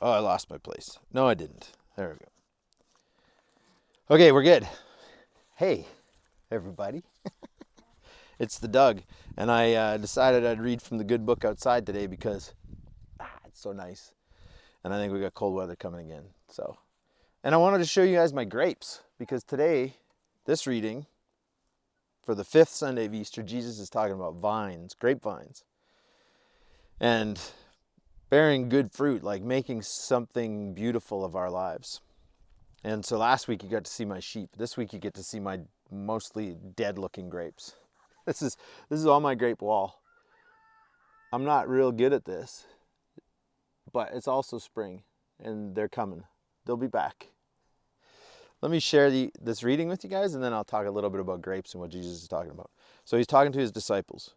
Oh, I lost my place. No, I didn't. There we go. Okay, we're good. Hey, everybody. It's the Doug. And I decided I'd read from the good book outside today because it's so nice. And I think we got cold weather coming again. And I wanted to show you guys my grapes because today, this reading, for the fifth Sunday of Easter, Jesus is talking about vines, grapevines, and bearing good fruit, like making something beautiful of our lives. And so last week you got to see my sheep. This week you get to see my mostly dead-looking grapes. This is all my grape wall. I'm not real good at this, but it's also spring, and they're coming. They'll be back. Let me share this reading with you guys, and then I'll talk a little bit about grapes and what Jesus is talking about. So he's talking to his disciples.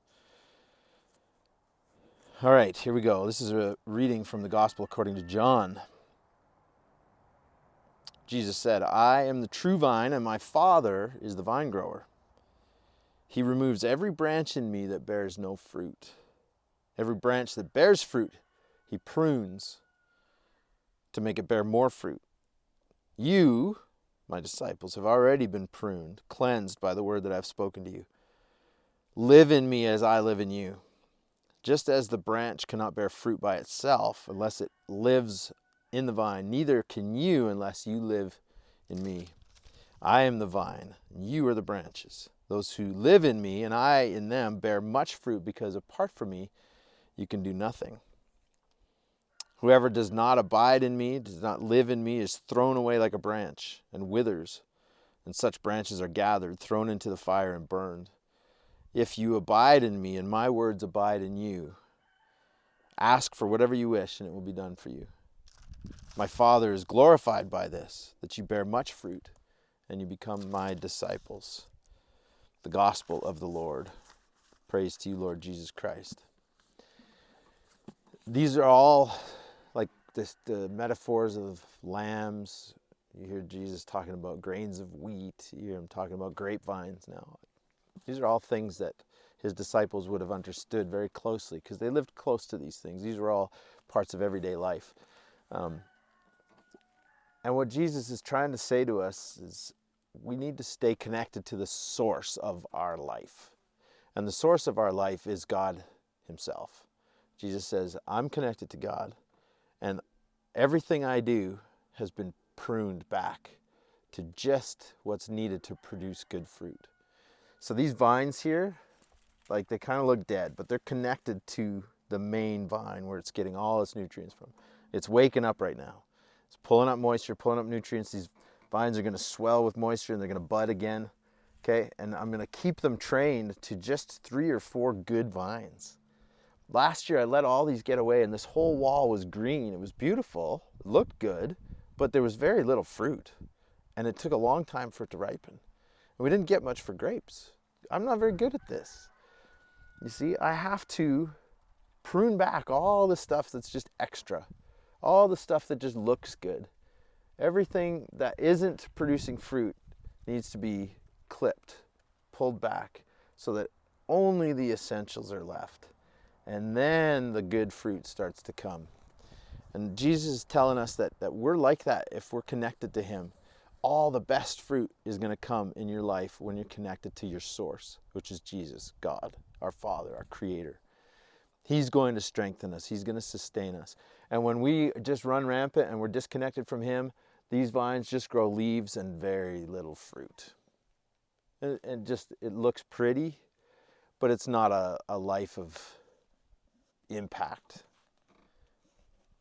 All right, here we go. This is a reading from the Gospel according to John. Jesus said, "I am the true vine, and my Father is the vine grower. He removes every branch in me that bears no fruit. Every branch that bears fruit, he prunes to make it bear more fruit. You, my disciples, have already been pruned, cleansed by the word that I've spoken to you. Live in me as I live in you. Just as the branch cannot bear fruit by itself unless it lives in the vine, neither can you unless you live in me. I am the vine, and you are the branches. Those who live in me and I in them bear much fruit, because apart from me, you can do nothing. Whoever does not abide in me, does not live in me, is thrown away like a branch and withers, and such branches are gathered, thrown into the fire and burned. If you abide in me and my words abide in you, ask for whatever you wish and it will be done for you. My Father is glorified by this, that you bear much fruit and you become my disciples." The gospel of the Lord. Praise to you, Lord Jesus Christ. These are all like the metaphors of lambs. You hear Jesus talking about grains of wheat. You hear him talking about grapevines now. These are all things that his disciples would have understood very closely because they lived close to these things. These were all parts of everyday life. And what Jesus is trying to say to us is we need to stay connected to the source of our life. And the source of our life is God himself. Jesus says, I'm connected to God, and everything I do has been pruned back to just what's needed to produce good fruit. So these vines here, like they kind of look dead, but they're connected to the main vine where it's getting all its nutrients from. It's waking up right now. It's pulling up moisture, pulling up nutrients. These vines are going to swell with moisture and they're going to bud again. Okay, and I'm going to keep them trained to just 3 or 4 good vines. Last year I let all these get away and this whole wall was green. It was beautiful, it looked good, but there was very little fruit. And it took a long time for it to ripen. And we didn't get much for grapes. I'm not very good at this. You see, I have to prune back all the stuff that's just extra, all the stuff that just looks good. Everything that isn't producing fruit needs to be clipped, pulled back, so that only the essentials are left. And then the good fruit starts to come. And Jesus is telling us that we're like that if we're connected to him. All the best fruit is going to come in your life when you're connected to your source, which is Jesus, God, our Father, our Creator. He's going to strengthen us. He's going to sustain us. And when we just run rampant and we're disconnected from him, these vines just grow leaves and very little fruit. And just, it looks pretty, but it's not a life of impact.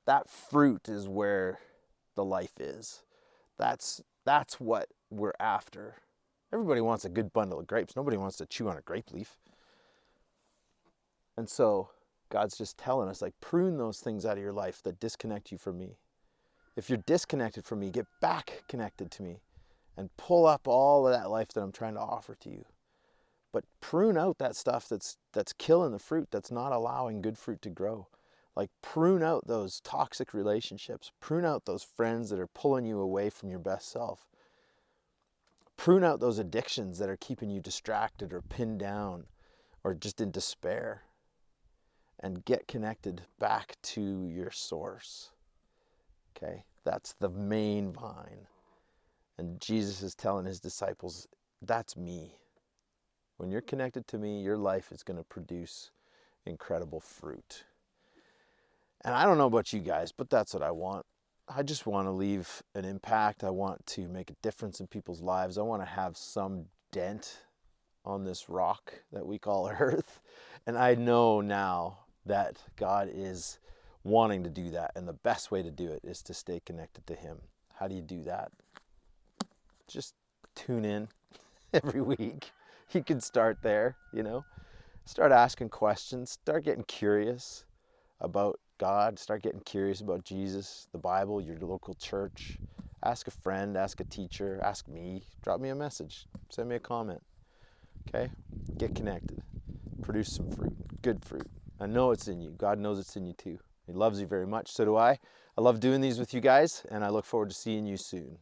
That fruit is where the life is. That's what we're after. Everybody wants a good bundle of grapes. Nobody wants to chew on a grape leaf. And so God's just telling us, like, prune those things out of your life that disconnect you from me. If you're disconnected from me, get back connected to me and pull up all of that life that I'm trying to offer to you. But prune out that stuff that's killing the fruit, that's not allowing good fruit to grow. Like, prune out those toxic relationships. Prune out those friends that are pulling you away from your best self. Prune out those addictions that are keeping you distracted or pinned down or just in despair. And get connected back to your source. Okay, that's the main vine. And Jesus is telling his disciples, that's me. When you're connected to me, your life is going to produce incredible fruit. And I don't know about you guys, but that's what I want. I just want to leave an impact. I want to make a difference in people's lives. I want to have some dent on this rock that we call Earth. And I know now that God is wanting to do that. And the best way to do it is to stay connected to him. How do you do that? Just tune in every week. You can start there, Start asking questions. Start getting curious about God. Start getting curious about Jesus, the Bible, your local church. Ask a friend, ask a teacher, ask me. Drop me a message. Send me a comment. Okay? Get connected. Produce some fruit. Good fruit. I know it's in you. God knows it's in you too. He loves you very much. So do I. I love doing these with you guys, and I look forward to seeing you soon.